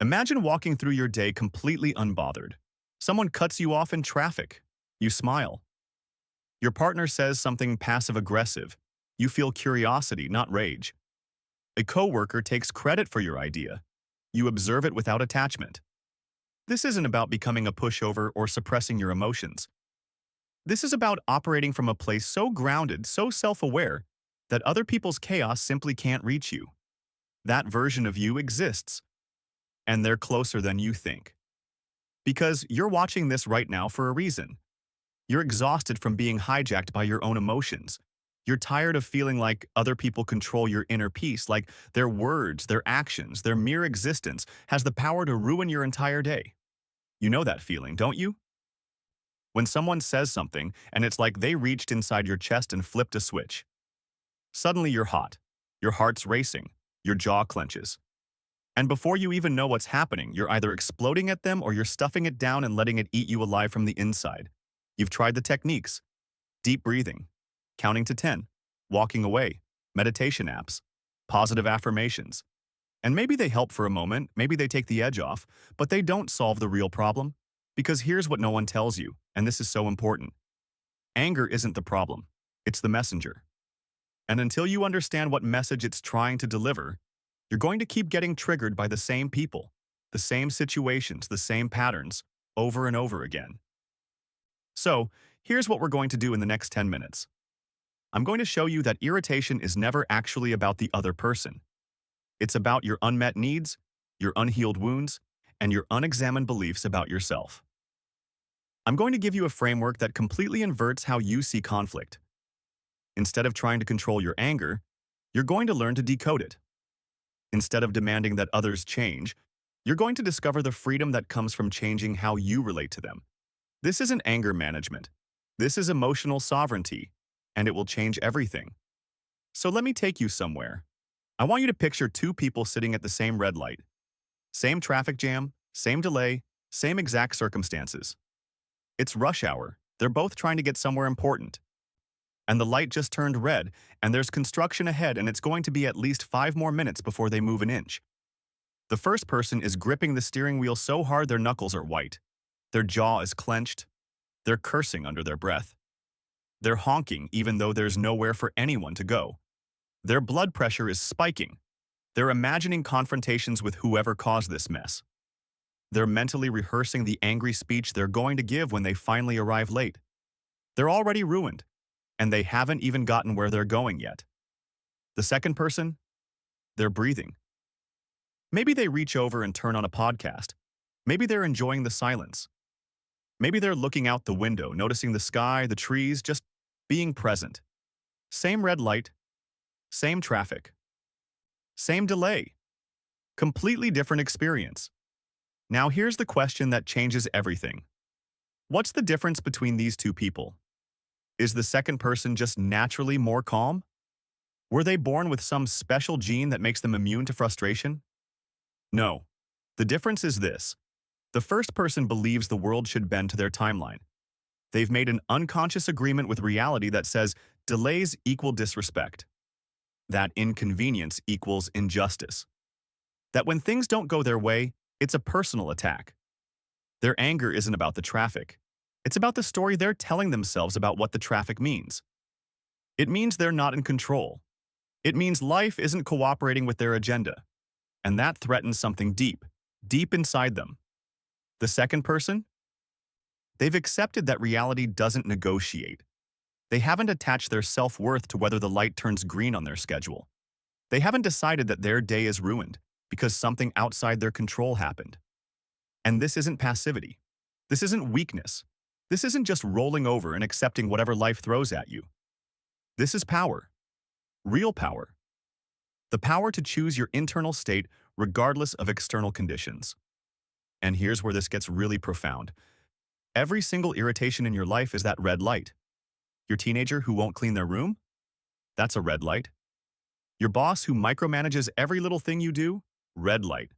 Imagine walking through your day completely unbothered. Someone cuts you off in traffic. You smile. Your partner says something passive-aggressive. You feel curiosity, not rage. A coworker takes credit for your idea. You observe it without attachment. This isn't about becoming a pushover or suppressing your emotions. This is about operating from a place so grounded, so self-aware, that other people's chaos simply can't reach you. That version of you exists, and they're closer than you think. Because you're watching this right now for a reason. You're exhausted from being hijacked by your own emotions. You're tired of feeling like other people control your inner peace, like their words, their actions, their mere existence has the power to ruin your entire day. You know that feeling, don't you? When someone says something and it's like they reached inside your chest and flipped a switch. Suddenly you're hot. Your heart's racing. Your jaw clenches. And before you even know what's happening, you're either exploding at them or you're stuffing it down and letting it eat you alive from the inside. You've tried the techniques. Deep breathing, counting to 10, walking away, meditation apps, positive affirmations. And maybe they help for a moment, maybe they take the edge off, but they don't solve the real problem. Because here's what no one tells you, and this is so important. Anger isn't the problem, it's the messenger. And until you understand what message it's trying to deliver, you're going to keep getting triggered by the same people, the same situations, the same patterns, over and over again. So, here's what we're going to do in the next 10 minutes. I'm going to show you that irritation is never actually about the other person. It's about your unmet needs, your unhealed wounds, and your unexamined beliefs about yourself. I'm going to give you a framework that completely inverts how you see conflict. Instead of trying to control your anger, you're going to learn to decode it. Instead of demanding that others change, you're going to discover the freedom that comes from changing how you relate to them. This isn't anger management. This is emotional sovereignty, and it will change everything. So let me take you somewhere. I want you to picture two people sitting at the same red light. Same traffic jam, same delay, same exact circumstances. It's rush hour. They're both trying to get somewhere important. And the light just turned red, and there's construction ahead, and it's going to be at least 5 more minutes before they move an inch. The first person is gripping the steering wheel so hard their knuckles are white. Their jaw is clenched. They're cursing under their breath. They're honking even though there's nowhere for anyone to go. Their blood pressure is spiking. They're imagining confrontations with whoever caused this mess. They're mentally rehearsing the angry speech they're going to give when they finally arrive late. They're already ruined, and they haven't even gotten where they're going yet. The second person? They're breathing. Maybe they reach over and turn on a podcast. Maybe they're enjoying the silence. Maybe they're looking out the window, noticing the sky, the trees, just being present. Same red light, same traffic, same delay. Completely different experience. Now here's the question that changes everything. What's the difference between these two people? Is the second person just naturally more calm? Were they born with some special gene that makes them immune to frustration? No. The difference is this. The first person believes the world should bend to their timeline. They've made an unconscious agreement with reality that says delays equal disrespect. That inconvenience equals injustice. That when things don't go their way, it's a personal attack. Their anger isn't about the traffic. It's about the story they're telling themselves about what the traffic means. It means they're not in control. It means life isn't cooperating with their agenda. And that threatens something deep, deep inside them. The second person? They've accepted that reality doesn't negotiate. They haven't attached their self-worth to whether the light turns green on their schedule. They haven't decided that their day is ruined because something outside their control happened. And this isn't passivity. This isn't weakness. This isn't just rolling over and accepting whatever life throws at you. This is power. Real power. The power to choose your internal state regardless of external conditions. And here's where this gets really profound. Every single irritation in your life is that red light. Your teenager who won't clean their room? That's a red light. Your boss who micromanages every little thing you do? Red light.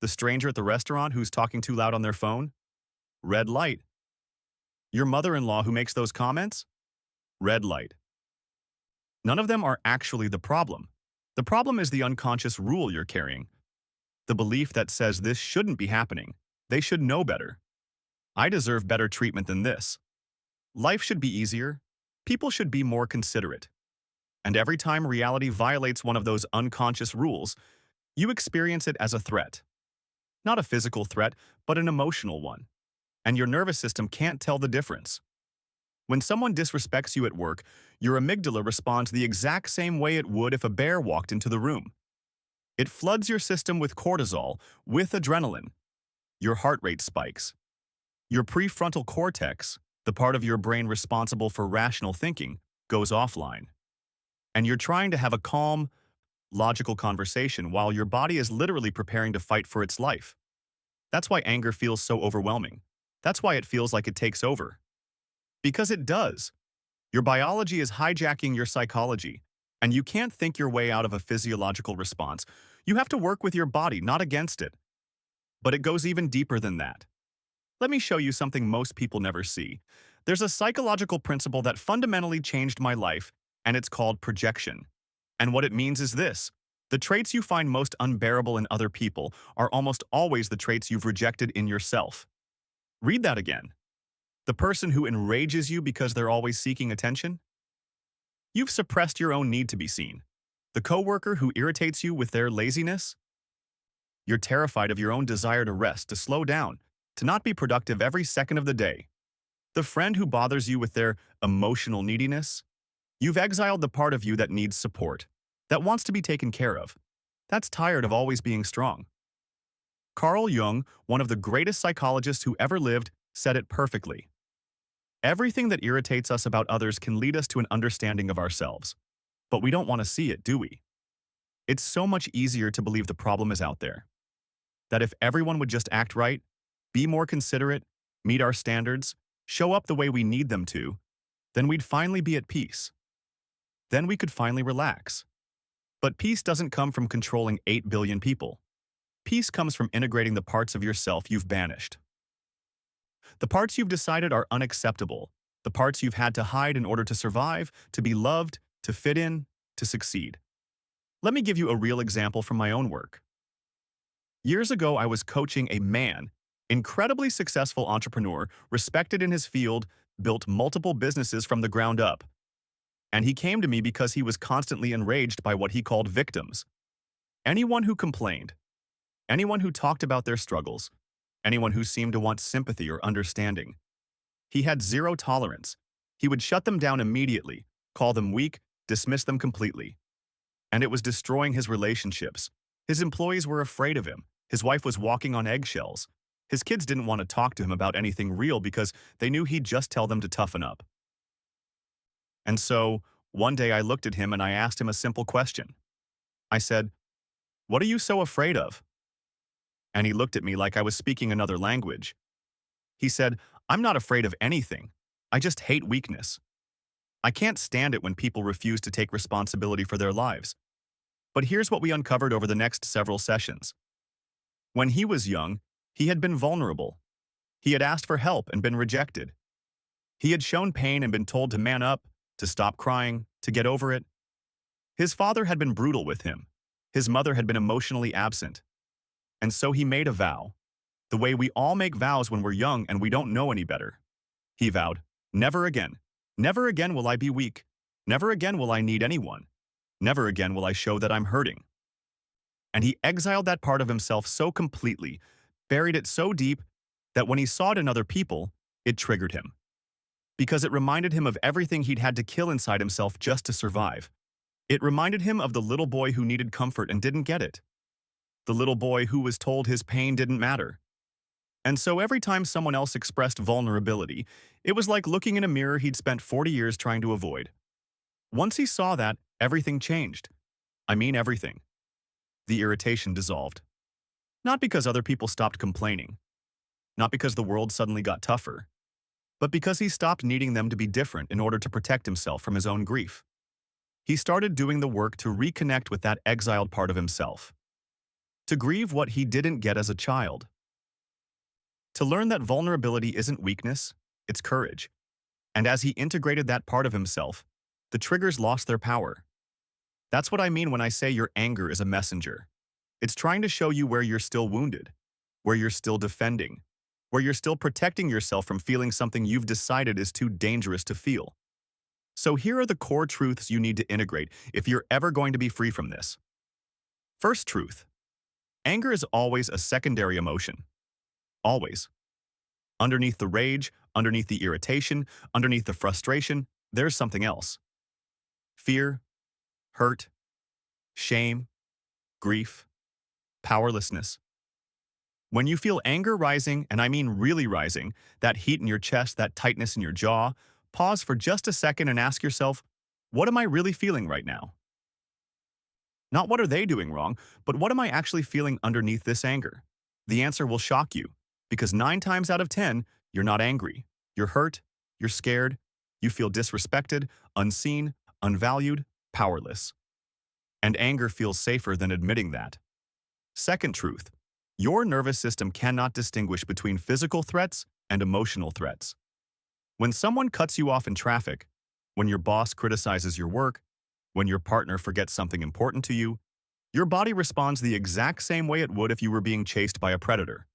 The stranger at the restaurant who's talking too loud on their phone? Red light. Your mother-in-law who makes those comments? Red light. None of them are actually the problem. The problem is the unconscious rule you're carrying. The belief that says this shouldn't be happening. They should know better. I deserve better treatment than this. Life should be easier. People should be more considerate. And every time reality violates one of those unconscious rules, you experience it as a threat. Not a physical threat, but an emotional one. And your nervous system can't tell the difference. When someone disrespects you at work, your amygdala responds the exact same way it would if a bear walked into the room. It floods your system with cortisol, with adrenaline. Your heart rate spikes. Your prefrontal cortex, the part of your brain responsible for rational thinking, goes offline. And you're trying to have a calm, logical conversation while your body is literally preparing to fight for its life. That's why anger feels so overwhelming. That's why it feels like it takes over. Because it does. Your biology is hijacking your psychology, and you can't think your way out of a physiological response. You have to work with your body, not against it. But it goes even deeper than that. Let me show you something most people never see. There's a psychological principle that fundamentally changed my life, and it's called projection. And what it means is this: the traits you find most unbearable in other people are almost always the traits you've rejected in yourself. Read that again. The person who enrages you because they're always seeking attention? You've suppressed your own need to be seen. The coworker who irritates you with their laziness? You're terrified of your own desire to rest, to slow down, to not be productive every second of the day. The friend who bothers you with their emotional neediness? You've exiled the part of you that needs support, that wants to be taken care of, that's tired of always being strong. Carl Jung, one of the greatest psychologists who ever lived, said it perfectly. Everything that irritates us about others can lead us to an understanding of ourselves. But we don't want to see it, do we? It's so much easier to believe the problem is out there. That if everyone would just act right, be more considerate, meet our standards, show up the way we need them to, then we'd finally be at peace. Then we could finally relax. But peace doesn't come from controlling 8 billion people. Peace comes from integrating the parts of yourself you've banished. The parts you've decided are unacceptable, the parts you've had to hide in order to survive, to be loved, to fit in, to succeed. Let me give you a real example from my own work. Years ago, I was coaching a man, incredibly successful entrepreneur, respected in his field, built multiple businesses from the ground up. And he came to me because he was constantly enraged by what he called victims. Anyone who complained, anyone who talked about their struggles, anyone who seemed to want sympathy or understanding. He had zero tolerance. He would shut them down immediately, call them weak, dismiss them completely. And it was destroying his relationships. His employees were afraid of him. His wife was walking on eggshells. His kids didn't want to talk to him about anything real because they knew he'd just tell them to toughen up. And so, one day I looked at him and I asked him a simple question. I said, "What are you so afraid of?" And he looked at me like I was speaking another language. He said, "I'm not afraid of anything. I just hate weakness. I can't stand it when people refuse to take responsibility for their lives." But here's what we uncovered over the next several sessions. When he was young, he had been vulnerable. He had asked for help and been rejected. He had shown pain and been told to man up, to stop crying, to get over it. His father had been brutal with him. His mother had been emotionally absent. And so he made a vow, the way we all make vows when we're young and we don't know any better. He vowed, "Never again. Never again will I be weak. Never again will I need anyone. Never again will I show that I'm hurting." And he exiled that part of himself so completely, buried it so deep, that when he saw it in other people, it triggered him. Because it reminded him of everything he'd had to kill inside himself just to survive. It reminded him of the little boy who needed comfort and didn't get it. The little boy who was told his pain didn't matter. And so every time someone else expressed vulnerability, it was like looking in a mirror he'd spent 40 years trying to avoid. Once he saw that, everything changed. I mean everything. The irritation dissolved. Not because other people stopped complaining. Not because the world suddenly got tougher. But because he stopped needing them to be different in order to protect himself from his own grief. He started doing the work to reconnect with that exiled part of himself. To grieve what he didn't get as a child. To learn that vulnerability isn't weakness, it's courage. And as he integrated that part of himself, the triggers lost their power. That's what I mean when I say your anger is a messenger. It's trying to show you where you're still wounded, where you're still defending, where you're still protecting yourself from feeling something you've decided is too dangerous to feel. So here are the core truths you need to integrate if you're ever going to be free from this. First truth. Anger is always a secondary emotion. Always. Underneath the rage, underneath the irritation, underneath the frustration, there's something else. Fear, hurt, shame, grief, powerlessness. When you feel anger rising, and I mean really rising, that heat in your chest, that tightness in your jaw, pause for just a second and ask yourself, what am I really feeling right now? Not what are they doing wrong, but what am I actually feeling underneath this anger? The answer will shock you, because 9 times out of 10, you're not angry. You're hurt, you're scared, you feel disrespected, unseen, unvalued, powerless. And anger feels safer than admitting that. Second truth. Your nervous system cannot distinguish between physical threats and emotional threats. When someone cuts you off in traffic, when your boss criticizes your work, when your partner forgets something important to you, your body responds the exact same way it would if you were being chased by a predator.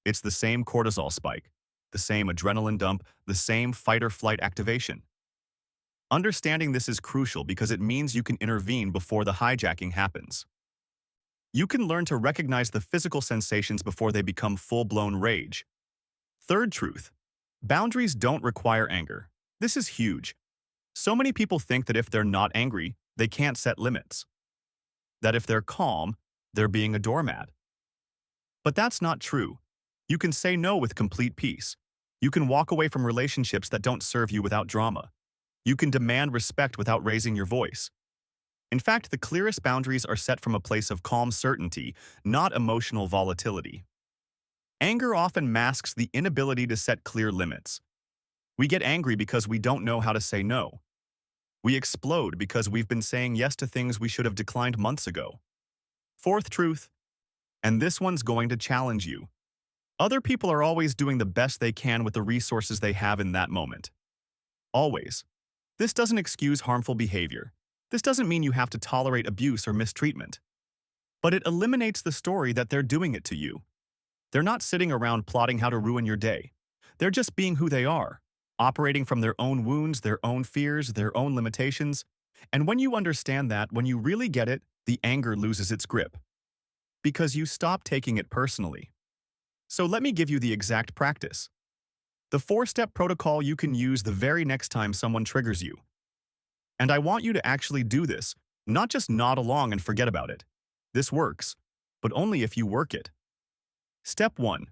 It's the same cortisol spike, the same adrenaline dump, the same fight-or-flight activation. Understanding this is crucial because it means you can intervene before the hijacking happens. You can learn to recognize the physical sensations before they become full-blown rage. Third truth. Boundaries don't require anger. This is huge. So many people think that if they're not angry, they can't set limits. That if they're calm, they're being a doormat. But that's not true. You can say no with complete peace. You can walk away from relationships that don't serve you without drama. You can demand respect without raising your voice. In fact, the clearest boundaries are set from a place of calm certainty, not emotional volatility. Anger often masks the inability to set clear limits. We get angry because we don't know how to say no. We explode because we've been saying yes to things we should have declined months ago. Fourth truth, and this one's going to challenge you. Other people are always doing the best they can with the resources they have in that moment. Always. This doesn't excuse harmful behavior. This doesn't mean you have to tolerate abuse or mistreatment. But it eliminates the story that they're doing it to you. They're not sitting around plotting how to ruin your day. They're just being who they are, operating from their own wounds, their own fears, their own limitations. And when you understand that, when you really get it, the anger loses its grip. Because you stop taking it personally. So let me give you the exact practice. The 4-step protocol you can use the very next time someone triggers you. And I want you to actually do this, not just nod along and forget about it. This works, but only if you work it. Step 1.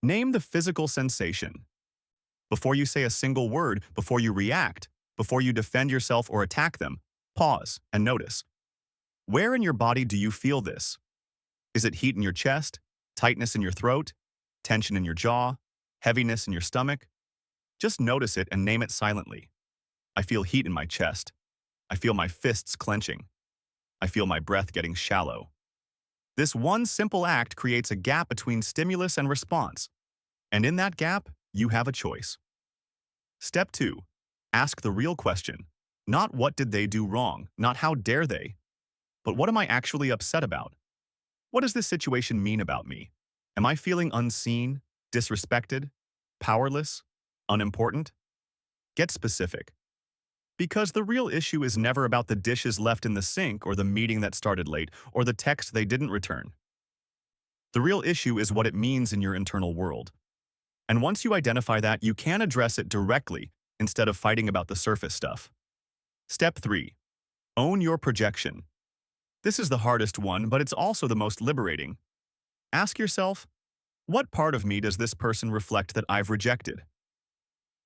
Name the physical sensation. Before you say a single word, before you react, before you defend yourself or attack them, pause and notice. Where in your body do you feel this? Is it heat in your chest, tightness in your throat, tension in your jaw, heaviness in your stomach? Just notice it and name it silently. I feel heat in my chest. I feel my fists clenching. I feel my breath getting shallow. This one simple act creates a gap between stimulus and response. And in that gap, you have a choice. Step 2. Ask the real question. Not what did they do wrong, not how dare they, but what am I actually upset about? What does this situation mean about me? Am I feeling unseen, disrespected, powerless, unimportant? Get specific. Because the real issue is never about the dishes left in the sink or the meeting that started late or the text they didn't return. The real issue is what it means in your internal world. And once you identify that, you can address it directly instead of fighting about the surface stuff. Step 3. Own your projection. This is the hardest one, but it's also the most liberating. Ask yourself, what part of me does this person reflect that I've rejected?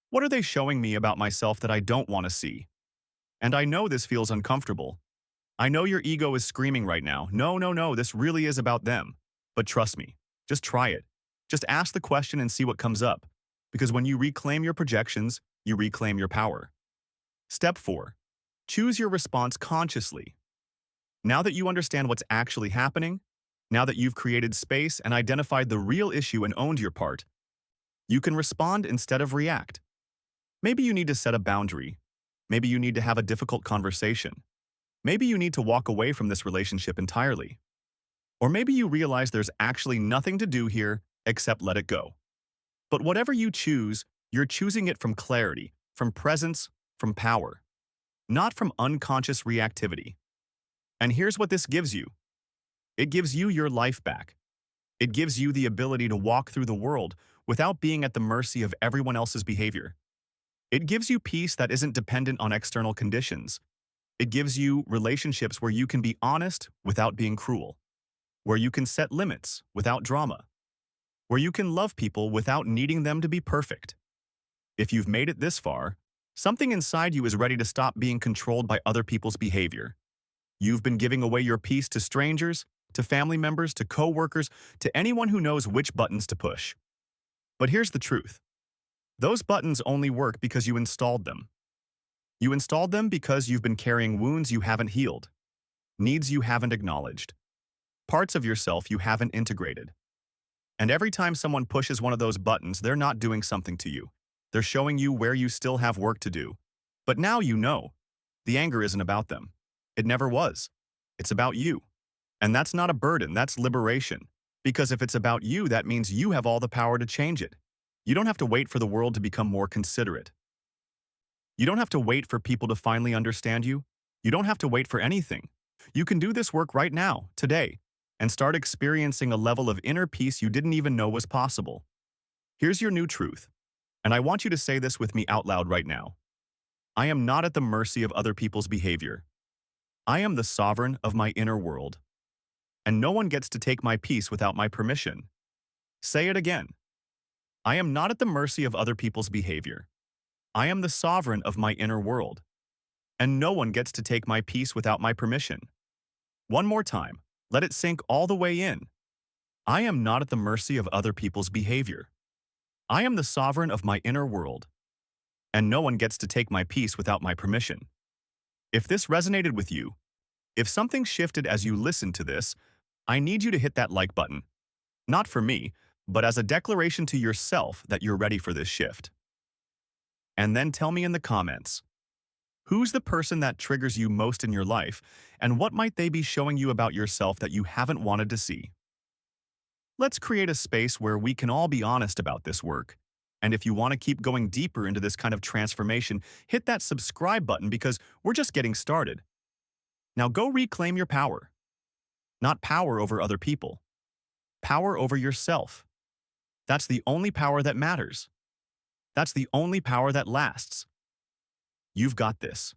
What are they showing me about myself that I don't want to see? And I know this feels uncomfortable. I know your ego is screaming right now, no, no, no, this really is about them. But trust me, just try it. Just ask the question and see what comes up. Because when you reclaim your projections, you reclaim your power. Step 4. Choose your response consciously. Now that you understand what's actually happening, now that you've created space and identified the real issue and owned your part, you can respond instead of react. Maybe you need to set a boundary. Maybe you need to have a difficult conversation. Maybe you need to walk away from this relationship entirely. Or maybe you realize there's actually nothing to do here except let it go. But whatever you choose, you're choosing it from clarity, from presence, from power, not from unconscious reactivity. And here's what this gives you. It gives you your life back. It gives you the ability to walk through the world without being at the mercy of everyone else's behavior. It gives you peace that isn't dependent on external conditions. It gives you relationships where you can be honest without being cruel, where you can set limits without drama, where you can love people without needing them to be perfect. If you've made it this far, something inside you is ready to stop being controlled by other people's behavior. You've been giving away your peace to strangers, to family members, to coworkers, to anyone who knows which buttons to push. But here's the truth. Those buttons only work because you installed them. You installed them because you've been carrying wounds you haven't healed, needs you haven't acknowledged, parts of yourself you haven't integrated. And every time someone pushes one of those buttons, they're not doing something to you. They're showing you where you still have work to do. But now you know. The anger isn't about them. It never was. It's about you. And that's not a burden, that's liberation. Because if it's about you, that means you have all the power to change it. You don't have to wait for the world to become more considerate. You don't have to wait for people to finally understand you. You don't have to wait for anything. You can do this work right now, today, and start experiencing a level of inner peace you didn't even know was possible. Here's your new truth, and I want you to say this with me out loud right now. I am not at the mercy of other people's behavior. I am the sovereign of my inner world, and no one gets to take my peace without my permission. Say it again. I am not at the mercy of other people's behavior. I am the sovereign of my inner world, and no one gets to take my peace without my permission. One more time, let it sink all the way in. I am not at the mercy of other people's behavior. I am the sovereign of my inner world, and no one gets to take my peace without my permission. If this resonated with you, if something shifted as you listened to this, I need you to hit that like button. Not for me, but as a declaration to yourself that you're ready for this shift. And then tell me in the comments, who's the person that triggers you most in your life, and what might they be showing you about yourself that you haven't wanted to see? Let's create a space where we can all be honest about this work. And if you want to keep going deeper into this kind of transformation, hit that subscribe button because we're just getting started. Now go reclaim your power. Not power over other people. Power over yourself. That's the only power that matters. That's the only power that lasts. You've got this.